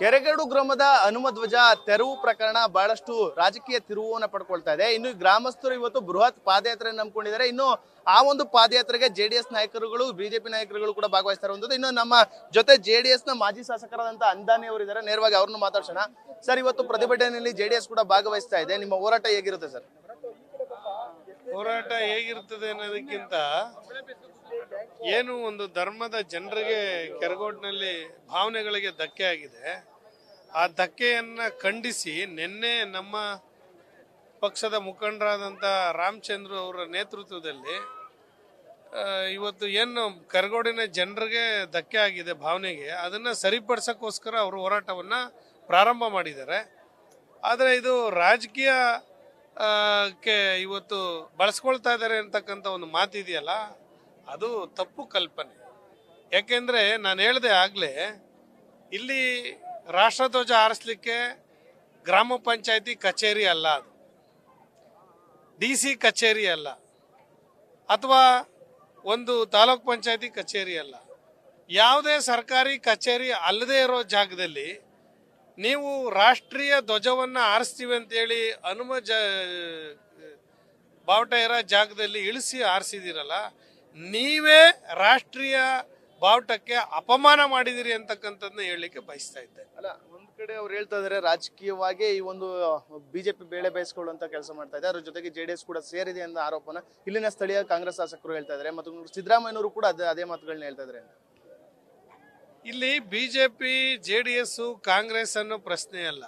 ಕೆರೆಗೇಡು ಗ್ರಾಮದ ಹನುಮಧ್ವಜ ತೆರವು ಪ್ರಕರಣ ಬಹಳಷ್ಟು ರಾಜಕೀಯ ತಿರುವನ್ನ ಪಡ್ಕೊಳ್ತಾ ಇದೆ. ಇನ್ನು ಗ್ರಾಮಸ್ಥರು ಇವತ್ತು ಬೃಹತ್ ಪಾದಯಾತ್ರೆ ನಂಬ್ಕೊಂಡಿದ್ದಾರೆ. ಇನ್ನು ಆ ಒಂದು ಪಾದಯಾತ್ರೆಗೆ ಜೆಡಿಎಸ್ ನಾಯಕರುಗಳು ಬಿಜೆಪಿ ನಾಯಕರುಗಳು ಕೂಡ ಭಾಗವಹಿಸ್ತಾ ಇರುವಂತದ್ದು. ಇನ್ನು ನಮ್ಮ ಜೊತೆ ಜೆಡಿಎಸ್ ನ ಮಾಜಿ ಶಾಸಕರಾದಂತ ಅಂದಾನಿ ಅವರು ಇದ್ದಾರೆ. ನೇರವಾಗಿ ಅವ್ರನ್ನು ಮಾತಾಡ್ಸೋಣ. ಸರ್, ಇವತ್ತು ಪ್ರತಿಭಟನೆಯಲ್ಲಿ ಜೆಡಿಎಸ್ ಕೂಡ ಭಾಗವಹಿಸ್ತಾ ಇದೆ. ನಿಮ್ಮ ಹೋರಾಟ ಹೇಗಿರುತ್ತೆ ಸರ್? ಹೋರಾಟ ಹೇಗಿರ್ತದೆ ಅನ್ನೋದಕ್ಕಿಂತ ಏನು ಒಂದು ಧರ್ಮದ ಜನರಿಗೆ ಕೆರಗೋಡಿನಲ್ಲಿ ಭಾವನೆಗಳಿಗೆ ಧಕ್ಕೆ ಆಗಿದೆ. ಆ ಧಕ್ಕೆಯನ್ನ ಖಂಡಿಸಿ ನಿನ್ನೆ ನಮ್ಮ ಪಕ್ಷದ ಮುಖಂಡರಾದಂಥ ರಾಮಚಂದ್ರ ಅವರ ನೇತೃತ್ವದಲ್ಲಿ ಇವತ್ತು ಏನು ಕೆರಗೋಡಿನ ಜನರಿಗೆ ಧಕ್ಕೆ ಆಗಿದೆ ಭಾವನೆಗೆ, ಅದನ್ನು ಸರಿಪಡಿಸೋಕ್ಕೋಸ್ಕರ ಅವರು ಹೋರಾಟವನ್ನು ಪ್ರಾರಂಭ ಮಾಡಿದ್ದಾರೆ. ಆದರೆ ಇದು ರಾಜಕೀಯ ಇವತ್ತು ಬಳಸ್ಕೊಳ್ತಾ ಇದ್ದಾರೆ ಅಂತಕ್ಕಂಥ ಒಂದು ಮಾತಿದೆಯಲ್ಲ, ಅದು ತಪ್ಪು ಕಲ್ಪನೆ. ಯಾಕೆಂದರೆ ನಾನು ಹೇಳಿದೆ ಆಗಲೇ, ಇಲ್ಲಿ ರಾಷ್ಟ್ರಧ್ವಜ ಹಾರಿಸ್ಲಿಕ್ಕೆ ಗ್ರಾಮ ಪಂಚಾಯತಿ ಕಚೇರಿ ಅಲ್ಲ, ಅದು DC ಕಚೇರಿ ಅಲ್ಲ, ಅಥವಾ ಒಂದು ತಾಲೂಕ್ ಪಂಚಾಯತಿ ಕಚೇರಿ ಅಲ್ಲ. ಯಾವುದೇ ಸರ್ಕಾರಿ ಕಚೇರಿ ಅಲ್ಲದೆ ಇರೋ ಜಾಗದಲ್ಲಿ ನೀವು ರಾಷ್ಟ್ರೀಯ ಧ್ವಜವನ್ನು ಹಾರಿಸ್ತೀವಿ ಅಂತೇಳಿ ಬಾವುಟ ಇರೋ ಜಾಗದಲ್ಲಿ ಇಳಿಸಿ ಹಾರಿಸಿದಿರಲ್ಲ, ನೀವೇ ರಾಷ್ಟ್ರೀಯ ಬಾವುಟಕ್ಕೆ ಅಪಮಾನ ಮಾಡಿದಿರಿ ಅಂತಕ್ಕಂಥದ್ದನ್ನ ಹೇಳಲಿಕ್ಕೆ ಬಯಸ್ತಾ ಇದ್ದೆ. ಅಲ್ಲ, ಒಂದ್ ಕಡೆ ಅವ್ರು ಹೇಳ್ತಾ ಇದಾರೆ ರಾಜಕೀಯವಾಗಿ ಈ ಒಂದು ಬಿಜೆಪಿ ಬೇಳೆ ಬೇಯಿಸ್ಕೊಳ್ಳುವಂತ ಕೆಲಸ ಮಾಡ್ತಾ ಇದೆ, ಅದ್ರ ಜೊತೆಗೆ ಜೆಡಿಎಸ್ ಕೂಡ ಸೇರಿದೆ ಅನ್ನೋ ಆರೋಪನ ಇಲ್ಲಿನ ಸ್ಥಳೀಯ ಕಾಂಗ್ರೆಸ್ ಶಾಸಕರು ಹೇಳ್ತಾ ಇದಾರೆ, ಮತ್ತು ಸಿದ್ದರಾಮಯ್ಯನವರು ಕೂಡ ಅದೇ ಮಾತುಗಳನ್ನ ಹೇಳ್ತಾ ಇದಾರೆ. ಇಲ್ಲಿ ಬಿಜೆಪಿ JDS ಕಾಂಗ್ರೆಸ್ ಅನ್ನೋ ಪ್ರಶ್ನೆ ಅಲ್ಲ.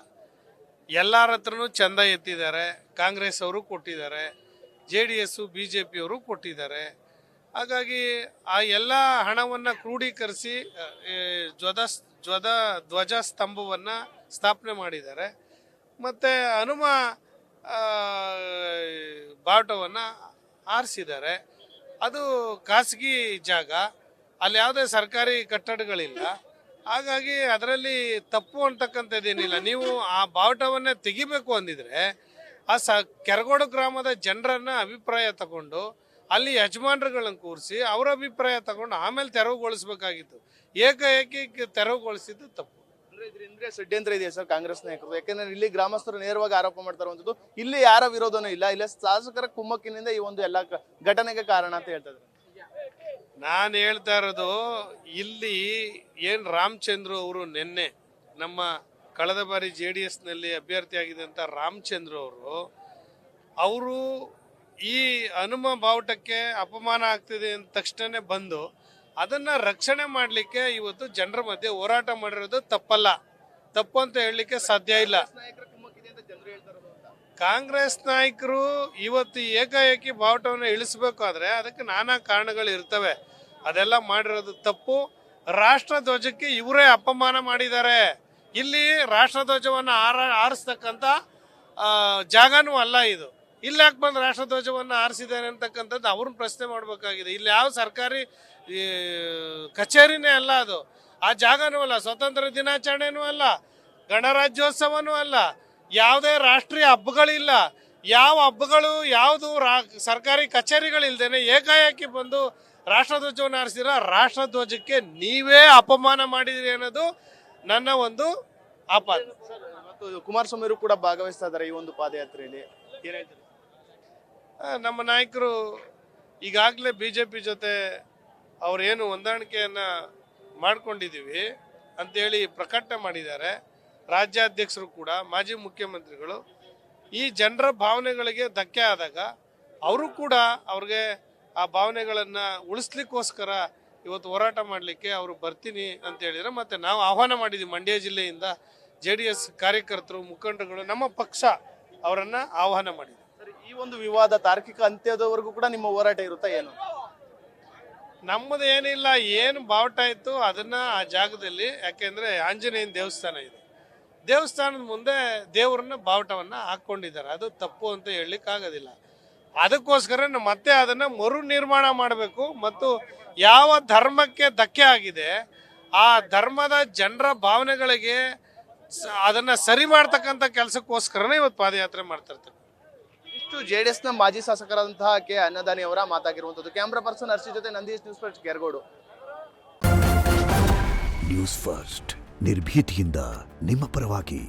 ಎಲ್ಲರ ಹತ್ರನೂ ಚಂದ ಎತ್ತಿದ್ದಾರೆ. ಕಾಂಗ್ರೆಸ್ ಅವರು ಕೊಟ್ಟಿದ್ದಾರೆ, JDS BJP ಅವರು ಕೊಟ್ಟಿದ್ದಾರೆ. ಹಾಗಾಗಿ ಆ ಎಲ್ಲ ಹಣವನ್ನು ಕ್ರೋಢೀಕರಿಸಿ ಧ್ವಜ ಸ್ತಂಭವನ್ನು ಸ್ಥಾಪನೆ ಮಾಡಿದ್ದಾರೆ. ಮತ್ತು ಹನುಮ ಬಾವುಟವನ್ನು ಆರಿಸಿದ್ದಾರೆ. ಅದು ಖಾಸಗಿ ಜಾಗ, ಅಲ್ಲಿ ಯಾವುದೇ ಸರ್ಕಾರಿ ಕಟ್ಟಡಗಳಿಲ್ಲ. ಹಾಗಾಗಿ ಅದರಲ್ಲಿ ತಪ್ಪು ಅಂತಕ್ಕಂಥದ್ದೇನಿಲ್ಲ. ನೀವು ಆ ಬಾವುಟವನ್ನೇ ತೆಗಿಬೇಕು ಅಂದಿದ್ರೆ ಕೆರಗೋಡು ಗ್ರಾಮದ ಜನರನ್ನ ಅಭಿಪ್ರಾಯ ತಗೊಂಡು ಅಲ್ಲಿ ಯಜಮಾನರುಗಳನ್ನು ಕೂರಿಸಿ ಅವರ ಅಭಿಪ್ರಾಯ ತಗೊಂಡು ಆಮೇಲೆ ತೆರವುಗೊಳಿಸಬೇಕಾಗಿತ್ತು. ಏಕಾಏಕಿ ತೆರವುಗೊಳಿಸಿದ್ದು ತಪ್ಪು. ಇದರಿಂದ ಷಡ್ಯಂತ್ರ ಇದೆ ಸರ್ ಕಾಂಗ್ರೆಸ್ ನಾಯಕರು. ಯಾಕಂದ್ರೆ ಇಲ್ಲಿ ಗ್ರಾಮಸ್ಥರು ನೇರವಾಗಿ ಆರೋಪ ಮಾಡ್ತಾ ಇರುವಂತದ್ದು, ಇಲ್ಲಿ ಯಾರ ವಿರೋಧನೂ ಇಲ್ಲ, ಇಲ್ಲ ಶಾಸಕರ ಕುಮ್ಮಕ್ಕಿನಿಂದ ಈ ಒಂದು ಎಲ್ಲ ಘಟನೆಗೆ ಕಾರಣ ಅಂತ ಹೇಳ್ತಾ ಇದ್ದಾರೆ. ನಾನು ಹೇಳ್ತಾ ಇರೋದು, ಇಲ್ಲಿ ಏನು ರಾಮಚಂದ್ರ ಅವರು ನಿನ್ನೆ ನಮ್ಮ ಕಳೆದ ಬಾರಿ JDSನಲ್ಲಿ ಅಭ್ಯರ್ಥಿಯಾಗಿದ್ದಂಥ ರಾಮಚಂದ್ರ ಅವರು ಈ ಹನುಮ ಬಾವುಟಕ್ಕೆ ಅಪಮಾನ ಆಗ್ತಿದೆ ಅಂದ ತಕ್ಷಣ ಬಂದು ಅದನ್ನು ರಕ್ಷಣೆ ಮಾಡಲಿಕ್ಕೆ ಇವತ್ತು ಜನರ ಮಧ್ಯೆ ಹೋರಾಟ ಮಾಡಿರೋದು ತಪ್ಪಲ್ಲ. ತಪ್ಪು ಅಂತ ಹೇಳಲಿಕ್ಕೆ ಸಾಧ್ಯ ಇಲ್ಲ. ಕಾಂಗ್ರೆಸ್ ನಾಯಕರು ಇವತ್ತು ಏಕಾಏಕಿ ಬಾವುಟವನ್ನು ಇಳಿಸಬೇಕಾದ್ರೆ ಅದಕ್ಕೆ ನಾನಾ ಕಾರಣಗಳು ಇರ್ತವೆ. ಅದೆಲ್ಲ ಮಾಡಿರೋದು ತಪ್ಪು. ರಾಷ್ಟ್ರಧ್ವಜಕ್ಕೆ ಇವರೇ ಅಪಮಾನ ಮಾಡಿದ್ದಾರೆ. ಇಲ್ಲಿ ರಾಷ್ಟ್ರಧ್ವಜವನ್ನು ಹಾರಿಸ್ತಕ್ಕಂಥ ಜಾಗನೂ ಅಲ್ಲ ಇದು. ಇಲ್ಲಿ ಯಾಕೆ ಬಂದು ರಾಷ್ಟ್ರಧ್ವಜವನ್ನು ಹಾರಿಸಿದ್ದಾರೆ ಅಂತಕ್ಕಂಥದ್ದು ಅವ್ರನ್ನ ಪ್ರಶ್ನೆ ಮಾಡಬೇಕಾಗಿದೆ. ಇಲ್ಲಿ ಯಾವ ಸರ್ಕಾರಿ ಕಚೇರಿನೇ ಅಲ್ಲ, ಅದು ಆ ಜಾಗನೂ ಅಲ್ಲ, ಸ್ವತಂತ್ರ ದಿನಾಚರಣೆನೂ ಅಲ್ಲ, ಗಣರಾಜ್ಯೋತ್ಸವನೂ ಅಲ್ಲ, ಯಾವುದೇ ರಾಷ್ಟ್ರೀಯ ಹಬ್ಬಗಳಿಲ್ಲ, ಯಾವ ಹಬ್ಬಗಳು ಯಾವುದು ಸರ್ಕಾರಿ ಕಚೇರಿಗಳಿಲ್ದೇನೆ ಏಕಾಏಕಿ ಬಂದು ರಾಷ್ಟ್ರಧ್ವಜವನ್ನು ಹಾರಿಸಿರ. ರಾಷ್ಟ್ರಧ್ವಜಕ್ಕೆ ನೀವೇ ಅಪಮಾನ ಮಾಡಿದಿರಿ ಅನ್ನೋದು ನನ್ನ ಒಂದು ಆಪಾದನೆ. ಮತ್ತು ಕುಮಾರಸ್ವಾಮಿ ಅವರು ಕೂಡ ಭಾಗವಹಿಸ್ತಾ ಇದ್ದಾರೆ ಈ ಒಂದು ಪಾದಯಾತ್ರೆಯಲ್ಲಿ. ನಮ್ಮ ನಾಯಕರು ಈಗಾಗಲೇ BJP ಜೊತೆ ಅವ್ರೇನು ಹೊಂದಾಣಿಕೆಯನ್ನು ಮಾಡ್ಕೊಂಡಿದ್ದೀವಿ ಅಂತೇಳಿ ಪ್ರಕಟಣೆ ಮಾಡಿದ್ದಾರೆ. ರಾಜ್ಯಾಧ್ಯಕ್ಷರು ಕೂಡ, ಮಾಜಿ ಮುಖ್ಯಮಂತ್ರಿಗಳು ಈ ಜನರ ಭಾವನೆಗಳಿಗೆ ಧಕ್ಕೆ ಆದಾಗ ಅವರು ಕೂಡ ಅವ್ರಿಗೆ ಆ ಭಾವನೆಗಳನ್ನು ಉಳಿಸ್ಲಿಕ್ಕೋಸ್ಕರ ಇವತ್ತು ಹೋರಾಟ ಮಾಡಲಿಕ್ಕೆ ಅವರು ಬರ್ತೀನಿ ಅಂತ ಹೇಳಿದ್ರೆ, ಮತ್ತು ನಾವು ಆಹ್ವಾನ ಮಾಡಿದ್ದೀವಿ ಮಂಡ್ಯ ಜಿಲ್ಲೆಯಿಂದ JDS ಕಾರ್ಯಕರ್ತರು, ಮುಖಂಡರುಗಳು, ನಮ್ಮ ಪಕ್ಷ ಅವರನ್ನು ಆಹ್ವಾನ ಮಾಡಿದ್ದೀವಿ. ಈ ಒಂದು ವಿವಾದ ತಾರ್ಕಿಕ ಅಂತ್ಯದವರೆಗೂ ಕೂಡ ನಿಮ್ಮ ಹೋರಾಟ ಇರುತ್ತಾ ಏನು? ನಮ್ಮದು ಏನಿಲ್ಲ, ಏನು ಬಾವುಟ ಇತ್ತು ಅದನ್ನು ಆ ಜಾಗದಲ್ಲಿ, ಯಾಕೆಂದರೆ ಆಂಜನೇಯನ ದೇವಸ್ಥಾನ ಇದೆ, ದೇವಸ್ಥಾನದ ಮುಂದೆ ದೇವರನ್ನ ಬಾವುಟವನ್ನು ಹಾಕ್ಕೊಂಡಿದ್ದಾರೆ. ಅದು ತಪ್ಪು ಅಂತ ಹೇಳಲಿಕ್ಕಾಗೋದಿಲ್ಲ. ಅದಕ್ಕೋಸ್ಕರ ಮತ್ತೆ ಅದನ್ನು ಮರು ನಿರ್ಮಾಣ ಮಾಡಬೇಕು. ಮತ್ತು ಯಾವ ಧರ್ಮಕ್ಕೆ ಧಕ್ಕೆ ಆಗಿದೆ ಆ ಧರ್ಮದ ಜನರ ಭಾವನೆಗಳಿಗೆ ಅದನ್ನು ಸರಿ ಮಾಡ್ತಕ್ಕಂಥ ಕೆಲಸಕ್ಕೋಸ್ಕರನೇ ಇವತ್ತು ಪಾದಯಾತ್ರೆ ಮಾಡ್ತಿರ್ತಾರೆ. ಇಷ್ಟು JDS ನ ಮಾಜಿ ಶಾಸಕರಾದಂತಹ ಕೆ ಅನ್ನದಾನಿ ಅವರ ಮಾತಾಗಿರುವಂತದ್ದು. ಕ್ಯಾಮ್ರಾ ಪರ್ಸನ್ ಹರ್ಷಿ ಜೊತೆ Nandish, news first, Keragodu. News first ನಿರ್ಭೀತಿಯಿಂದ ನಿಮ್ಮ ಪರವಾಗಿ.